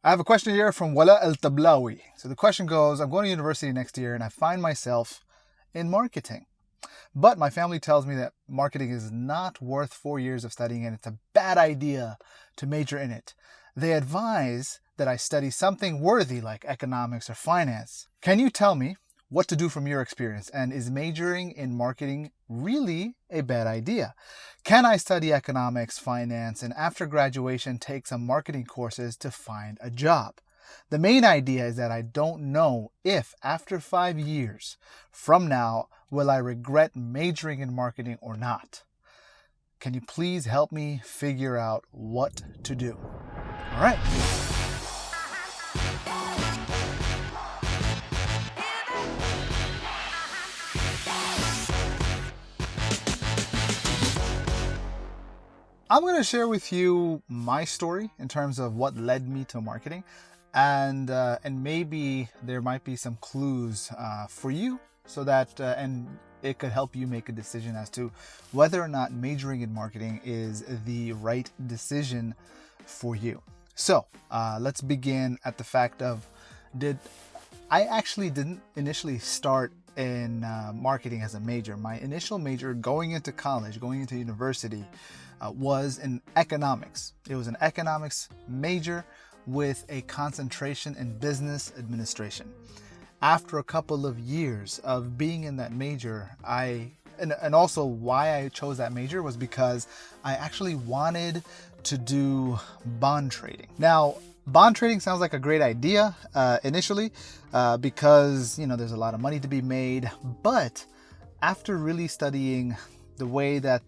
I have a question here from Wala El Tablawi. So the question goes, I'm going to university next year and I find myself in marketing. But my family tells me that marketing is not worth 4 years of studying and it's a bad idea to major in it. They advise that I study something worthy like economics or finance. Can you tell me what to do from your experience? And is majoring in marketing really a bad idea? Can I study economics, finance, and after graduation take some marketing courses to find a job? The main idea is that I don't know if after 5 years from now will I regret majoring in marketing or not. Can you please help me figure out what to do? All right. I'm going to share with you my story in terms of what led me to marketing, and maybe there might be some clues for you, so that and it could help you make a decision as to whether or not majoring in marketing is the right decision for you. So let's begin at the fact of I actually didn't initially start in marketing as a major. My initial major going into college, going into university, was in economics. It was an economics major with a concentration in business administration. After a couple of years of being in that major, and also why I chose that major was because I actually wanted to do bond trading. Now, bond trading sounds like a great idea initially because there's a lot of money to be made, but after really studying the way that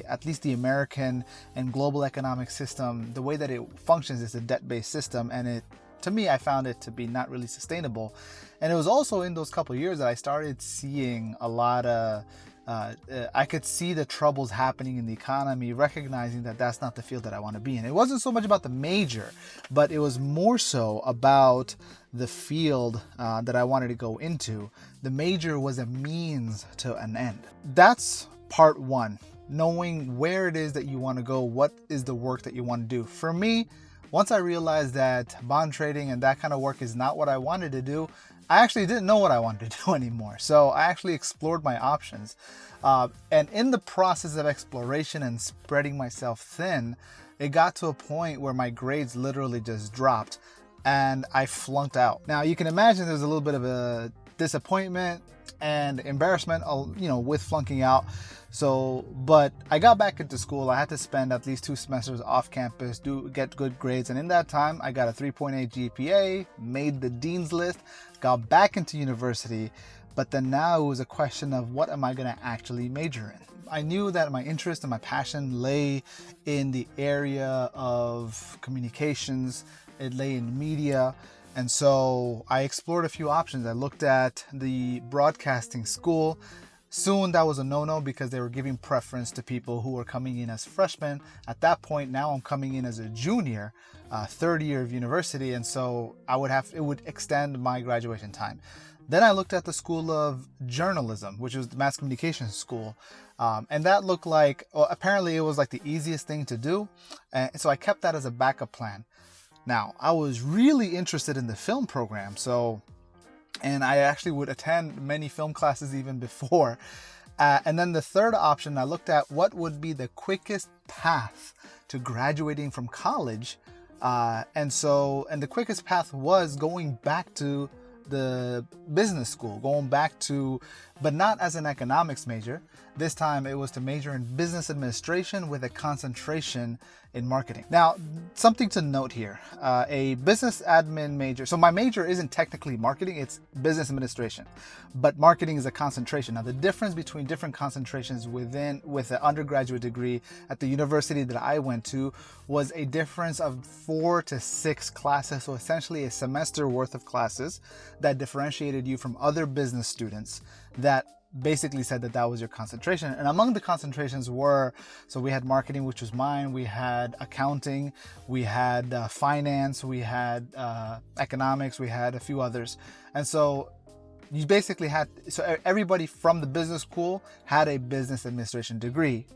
at least the American and global economic system, the way that it functions is a debt-based system, and to me, I found it to be not really sustainable. And it was also in those couple of years that I started seeing a lot of I could see the troubles happening in the economy, recognizing that that's not the field that I want to be in. It wasn't so much about the major, but it was more so about the field that I wanted to go into. The major was a means to an end. That's part one, knowing where it is that you want to go, what is the work that you want to do. For me, once I realized that bond trading and that kind of work is not what I wanted to do, I actually didn't know what I wanted to do anymore. So I actually explored my options. And in the process of exploration and spreading myself thin, it got to a point where my grades literally just dropped and I flunked out. Now you can imagine there's a little bit of a disappointment and embarrassment, with flunking out. But I got back into school. I had to spend at least 2 semesters off campus, get good grades. And in that time, I got a 3.8 GPA, made the dean's list, got back into university. But then now it was a question of what am I going to actually major in? I knew that my interest and my passion lay in the area of communications. It lay in media. And so I explored a few options. I looked at the broadcasting school. Soon that was a no-no because they were giving preference to people who were coming in as freshmen. At that point, now I'm coming in as a junior, third year of university. And so it would extend my graduation time. Then I looked at the School of Journalism, which was the mass communication school. And that looked like, apparently it was like the easiest thing to do. And so I kept that as a backup plan. Now, I was really interested in the film program, and I actually would attend many film classes even before. And then the third option, I looked at what would be the quickest path to graduating from college. And the quickest path was going back to the business school, but not as an economics major. This time it was to major in business administration with a concentration in marketing. Now, something to note here, a business admin major. So my major isn't technically marketing, it's business administration, but marketing is a concentration. Now, the difference between different concentrations with the undergraduate degree at the university that I went to was a difference of 4 to 6 classes. So essentially a semester worth of classes that differentiated you from other business students that basically said that was your concentration. And among the concentrations so we had marketing, which was mine, we had accounting, we had finance, we had economics, we had a few others. And so you basically everybody from the business school had a business administration degree.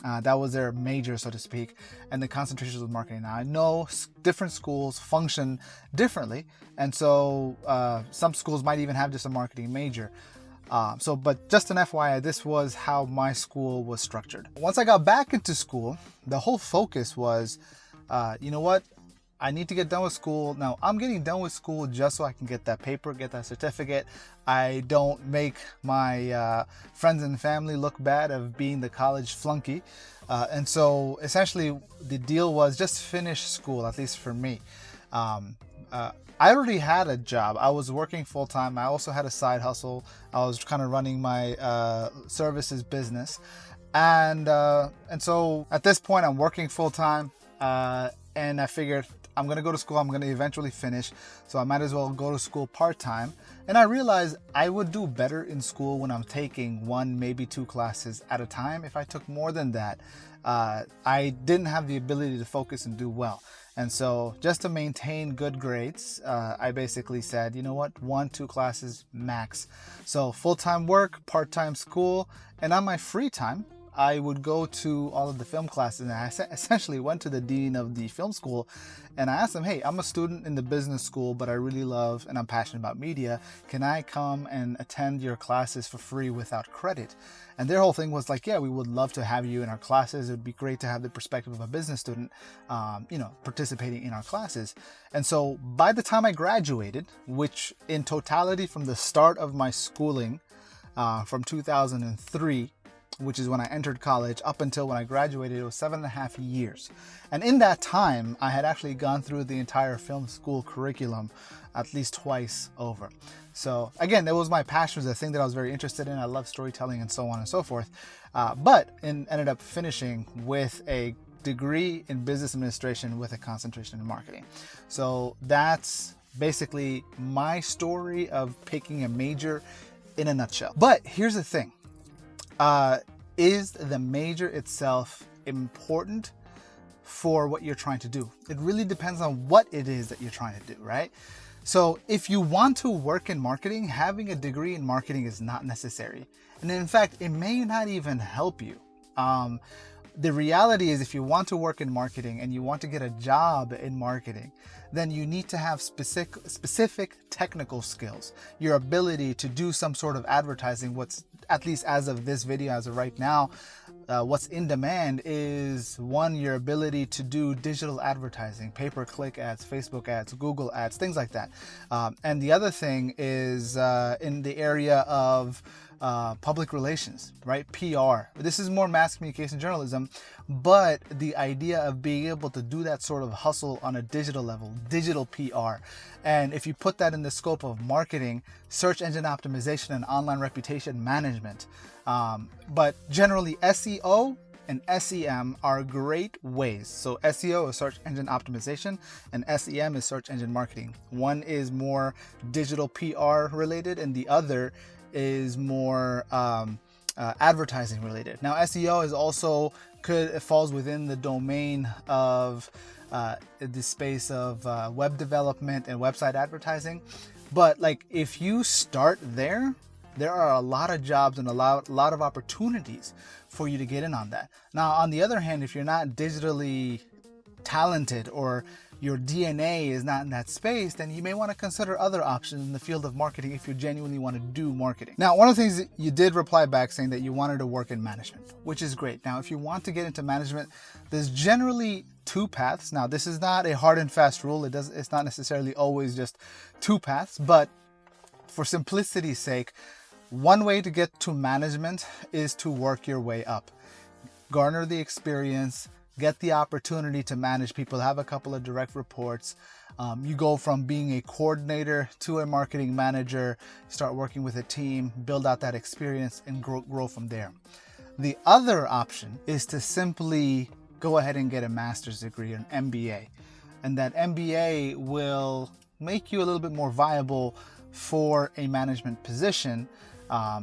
That was their major, so to speak, and the concentration was marketing. Now I know different schools function differently, and so some schools might even have just a marketing major. But just an FYI, this was how my school was structured. Once I got back into school, the whole focus was, you know what? I need to get done with school. Now, I'm getting done with school just so I can get that paper, get that certificate. I don't make my friends and family look bad of being the college flunky. And so essentially the deal was just finish school, at least for me. I already had a job. I was working full time. I also had a side hustle. I was kind of running my services business. And so at this point, I'm working full time. And I figured I'm going to go to school. I'm going to eventually finish. So I might as well go to school part-time. And I realized I would do better in school when I'm taking 1, maybe 2 classes at a time. If I took more than that, I didn't have the ability to focus and do well. And so just to maintain good grades, I basically said, you know what, 1, 2 classes max. So full-time work, part-time school, and on my free time, I would go to all of the film classes, and I essentially went to the dean of the film school and I asked him, hey, I'm a student in the business school, but I really love and I'm passionate about media. Can I come and attend your classes for free without credit? And their whole thing was like, yeah, we would love to have you in our classes. It would be great to have the perspective of a business student, participating in our classes. And so by the time I graduated, which in totality from the start of my schooling, from 2003, which is when I entered college, up until when I graduated, it was 7.5 years. And in that time, I had actually gone through the entire film school curriculum at least twice over. So again, it was my passion, it was a thing that I was very interested in. I love storytelling and so on and so forth. But ended up finishing with a degree in business administration with a concentration in marketing. So that's basically my story of picking a major in a nutshell. But here's the thing. Is the major itself important for what you're trying to do? It really depends on what it is that you're trying to do, right? So if you want to work in marketing, having a degree in marketing is not necessary. And in fact, it may not even help you. The reality is if you want to work in marketing and you want to get a job in marketing, then you need to have specific technical skills, your ability to do some sort of advertising. What's, at least as of this video, as of right now, what's in demand is, 1, your ability to do digital advertising, pay-per-click ads, Facebook ads, Google ads, things like that. And the other thing is in the area of public relations, right? PR. This is more mass communication journalism, but the idea of being able to do that sort of hustle on a digital level, digital PR. And if you put that in the scope of marketing, search engine optimization and online reputation management. But generally SEO and SEM are great ways. So SEO is search engine optimization and SEM is search engine marketing. One is more digital PR related and the other is more advertising related. Now SEO is also it falls within the domain of the space of web development and website advertising. But like if you start there are a lot of jobs and a lot of opportunities for you to get in on that. Now on the other hand, if you're not digitally talented or your DNA is not in that space, then you may want to consider other options in the field of marketing if you genuinely want to do marketing. Now, one of the things that you did reply back saying that you wanted to work in management, which is great. Now, if you want to get into management, there's generally 2 paths. Now, this is not a hard and fast rule. It's not necessarily always just 2 paths, but for simplicity's sake, one way to get to management is to work your way up. Garner the experience, get the opportunity to manage people, have a couple of direct reports. You go from being a coordinator to a marketing manager, start working with a team, build out that experience and grow from there. The other option is to simply go ahead and get a master's degree, an MBA. And that MBA will make you a little bit more viable for a management position,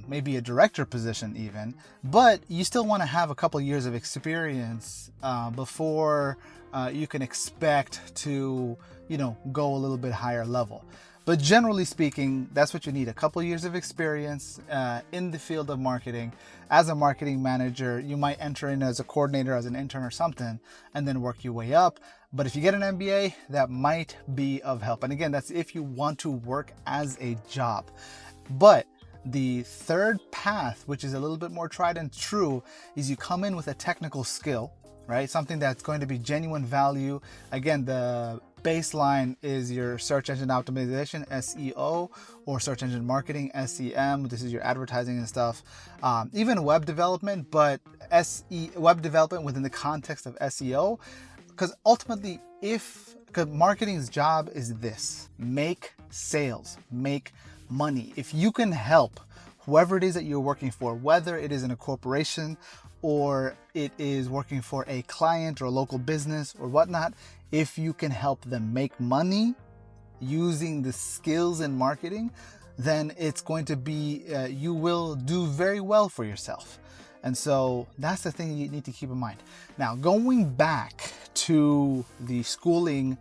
maybe a director position even, but you still want to have a couple years of experience before you can expect to, go a little bit higher level. But generally speaking, that's what you need. A couple years of experience in the field of marketing. As a marketing manager, you might enter in as a coordinator, as an intern or something, and then work your way up. But if you get an MBA, that might be of help. And again, that's if you want to work as a job. But the third path, which is a little bit more tried and true, is you come in with a technical skill, right? Something that's going to be genuine value. Again, the baseline is your search engine optimization, SEO, or search engine marketing, SEM. This is your advertising and stuff. Even web development, but web development within the context of SEO. Because ultimately, because marketing's job is this: make sales, make money. If you can help whoever it is that you're working for, whether it is in a corporation or it is working for a client or a local business or whatnot, if you can help them make money using the skills in marketing, then it's going to be, you will do very well for yourself. And so that's the thing you need to keep in mind. Now, going back to the schooling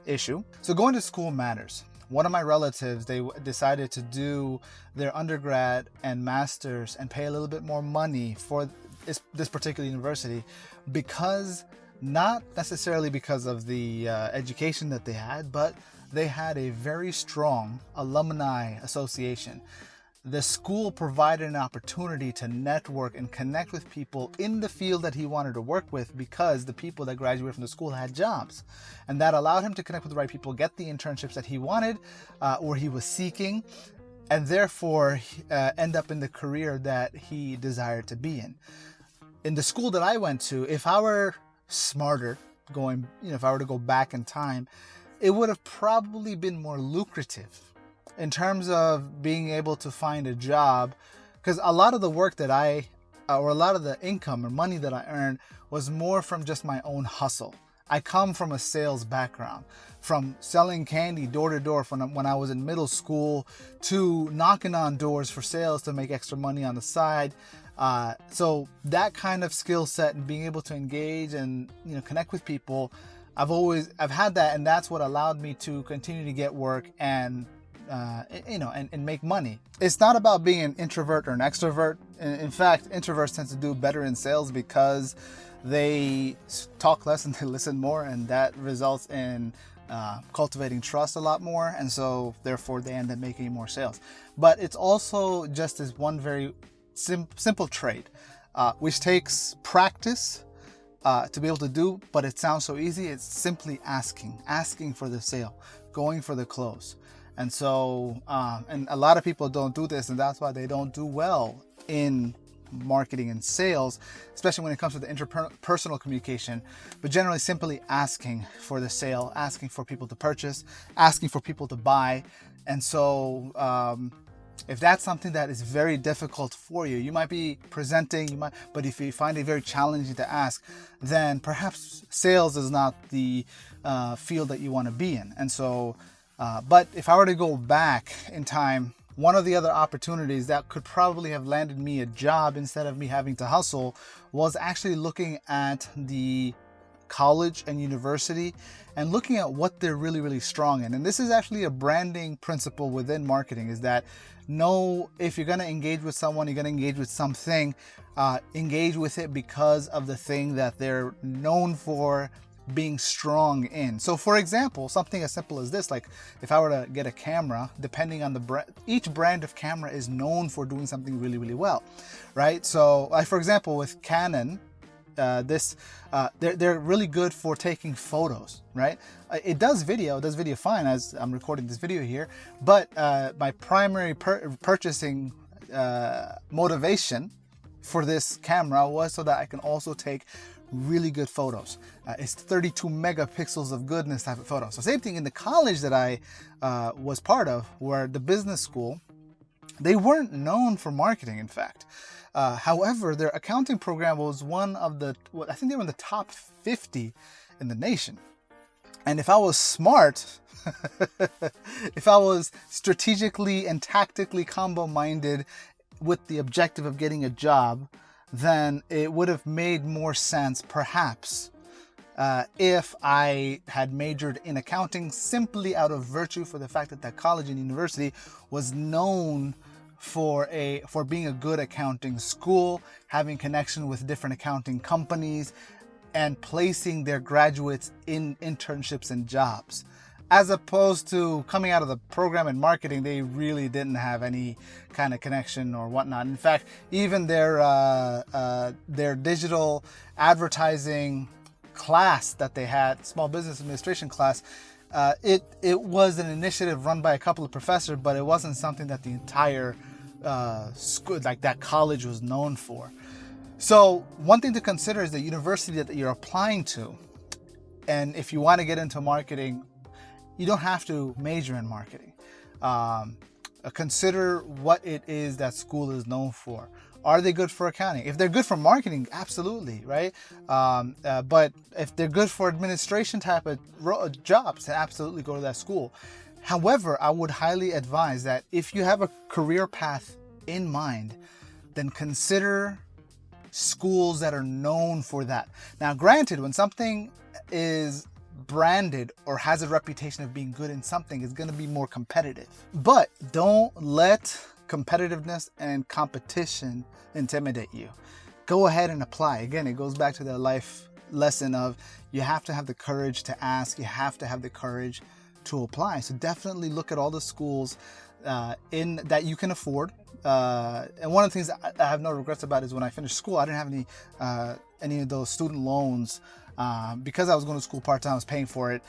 issue. So going to school matters. One of my relatives, they decided to do their undergrad and master's and pay a little bit more money for this particular university, because not necessarily because of the education that they had, but they had a very strong alumni association. The school provided an opportunity to network and connect with people in the field that he wanted to work with, because the people that graduated from the school had jobs. And that allowed him to connect with the right people, get the internships that he wanted or he was seeking, and therefore end up in the career that he desired to be in. In the school that I went to, if I were smarter, if I were to go back in time, it would have probably been more lucrative in terms of being able to find a job, because a lot of the work that or a lot of the income or money that I earned was more from just my own hustle. I come from a sales background, from selling candy door to door from when I was in middle school to knocking on doors for sales to make extra money on the side. So that kind of skill set and being able to engage and connect with people, I've had that, and that's what allowed me to continue to get work and make money. It's not about being an introvert or an extrovert. In fact, introverts tend to do better in sales because they talk less and they listen more, and that results in cultivating trust a lot more, and so therefore they end up making more sales. But it's also just as one very simple trait, which takes practice to be able to do, but it sounds so easy. It's simply asking for the sale, going for the close. And so, and a lot of people don't do this, and that's why they don't do well in marketing and sales, especially when it comes to the interpersonal communication. But generally, simply asking for the sale, asking for people to purchase, asking for people to buy. And so, if that's something that is very difficult for you, you might be presenting, but if you find it very challenging to ask, then perhaps sales is not the field that you want to be in. And so, but if I were to go back in time, one of the other opportunities that could probably have landed me a job instead of me having to hustle was actually looking at the college and university and looking at what they're really, really strong in. And this is actually a branding principle within marketing, is that if you're going to engage with someone, you're going to engage with something, engage with it because of the thing that they're known for being strong in. So for example, something as simple as this, like if I were to get a camera, depending on the brand, each brand of camera is known for doing something really, really well, right? So like for example, with Canon, they're really good for taking photos, right? It does video fine as I'm recording this video here, but my primary purchasing motivation for this camera was so that I can also take really good photos. It's 32 megapixels of goodness type of photos. So same thing in the college that I was part of, where the business school, they weren't known for marketing, in fact. However, their accounting program was one of I think they were in the top 50 in the nation. And if I was smart, if I was strategically and tactically combo-minded with the objective of getting a job, then it would have made more sense, perhaps, if I had majored in accounting simply out of virtue for the fact that that college and university was known for being a good accounting school, having connection with different accounting companies, and placing their graduates in internships and jobs. As opposed to coming out of the program in marketing, they really didn't have any kind of connection or whatnot. In fact, even their digital advertising class that they had, small business administration class, it was an initiative run by a couple of professors, but it wasn't something that the entire school, like that college, was known for. So one thing to consider is the university that you're applying to. And if you want to get into marketing, you don't have to major in marketing. Consider what it is that school is known for. Are they good for accounting? If they're good for marketing, absolutely, right? But if they're good for administration type of jobs, then absolutely go to that school. However, I would highly advise that if you have a career path in mind, then consider schools that are known for that. Now, granted, when something is branded or has a reputation of being good in something, it's going to be more competitive. But don't let competitiveness and competition intimidate you. Go ahead and apply. Again, it goes back to the life lesson of you have to have the courage to ask. You have to have the courage to apply. So definitely look at all the schools in that you can afford. And one of the things I have no regrets about is when I finished school, I didn't have any of those student loans. Because I was going to school part-time, I was paying for it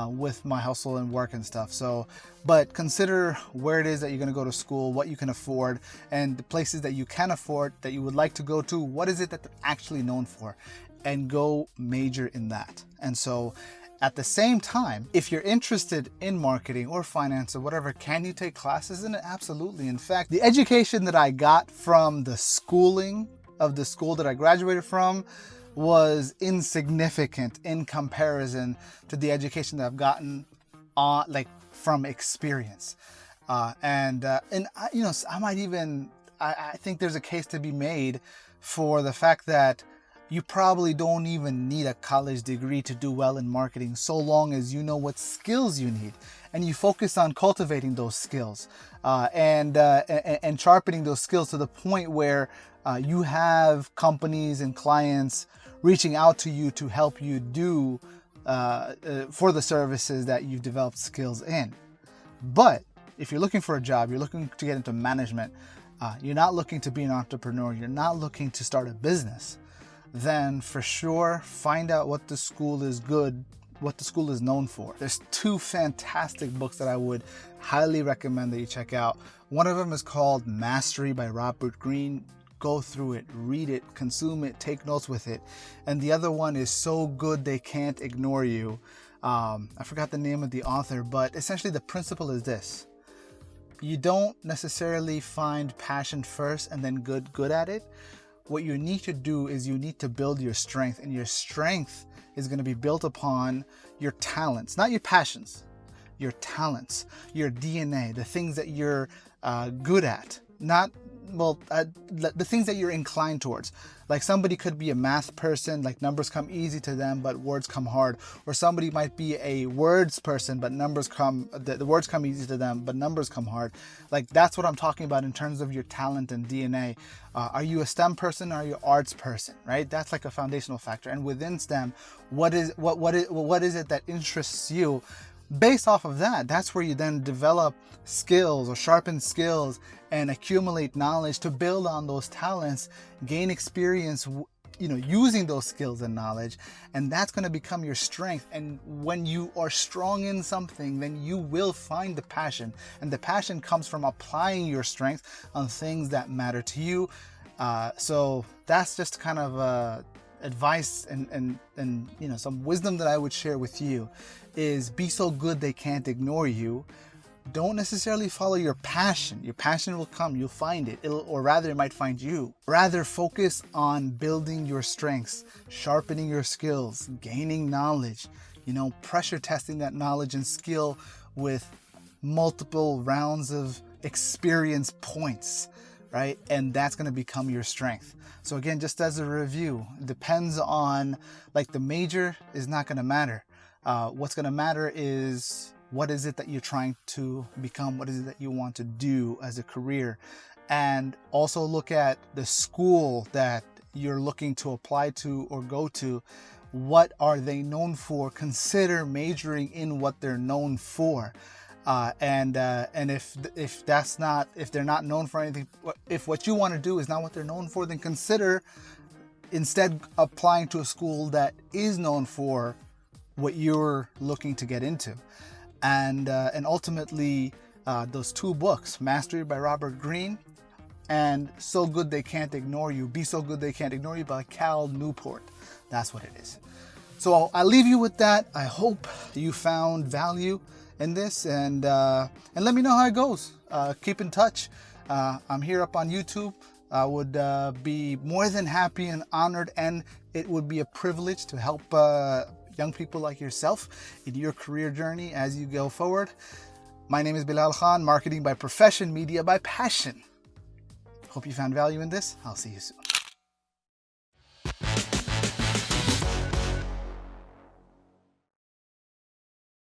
with my hustle and work and stuff. So, but consider where it is that you're going to go to school, what you can afford, and the places that you can afford, that you would like to go to. What is it that they're actually known for? And go major in that. And so at the same time, if you're interested in marketing or finance or whatever, can you take classes in it? Absolutely. In fact, the education that I got from the schooling of the school that I graduated from was insignificant in comparison to the education that I've gotten from experience. And I think there's a case to be made for the fact that you probably don't even need a college degree to do well in marketing, so long as you know what skills you need and you focus on cultivating those skills and sharpening those skills to the point where you have companies and clients reaching out to you to help you do for the services that you've developed skills in. But if you're looking for a job, you're looking to get into management, you're not looking to be an entrepreneur, you're not looking to start a business, then for sure find out what the school is known for. There's two fantastic books that I would highly recommend that you check out. One of them is called Mastery by Robert Greene. Go through it, read it, consume it, take notes with it. And the other one is So Good They Can't Ignore You. I forgot the name of the author, but essentially the principle is this. You don't necessarily find passion first and then good at it. What you need to do is you need to build your strength, and your strength is going to be built upon your talents, not your passions, your talents, your DNA, the things that you're good at, the things that you're inclined towards. Like somebody could be a math person, like numbers come easy to them, but words come hard. Or somebody might be a words person, but the words come easy to them, but numbers come hard. Like that's what I'm talking about in terms of your talent and DNA. Are you a STEM person? Or are you an arts person? Right? That's like a foundational factor. And within STEM, what is it that interests you? Based off of that, that's where you then develop skills or sharpen skills and accumulate knowledge to build on those talents, gain experience, using those skills and knowledge, and that's going to become your strength. And when you are strong in something, then you will find the passion, and the passion comes from applying your strength on things that matter to you. So that's just kind of advice and some wisdom that I would share with you is be so good they can't ignore you. Don't necessarily follow your passion. Your passion will come, you'll find it, or rather it might find you. Rather focus on building your strengths, sharpening your skills, gaining knowledge, pressure testing that knowledge and skill with multiple rounds of experience points. right? And that's going to become your strength. So again, just as a review, it depends on, like, the major is not going to matter. What's going to matter is, what is it that you're trying to become? What is it that you want to do as a career? And also look at the school that you're looking to apply to or go to. What are they known for? Consider majoring in what they're known for. And if they're not known for anything, if what you want to do is not what they're known for, then consider instead applying to a school that is known for what you're looking to get into. And ultimately, those two books, Mastery by Robert Greene and So Good They Can't Ignore You, Be So Good They Can't Ignore You by Cal Newport. That's what it is. So I'll leave you with that. I hope you found value in this, and let me know how it goes. Keep in touch. I'm here up on YouTube. I would be more than happy and honored, and it would be a privilege to help young people like yourself in your career journey as you go forward. My name is Belal Khan, marketing by profession, media by passion. Hope you found value in this. I'll see you soon.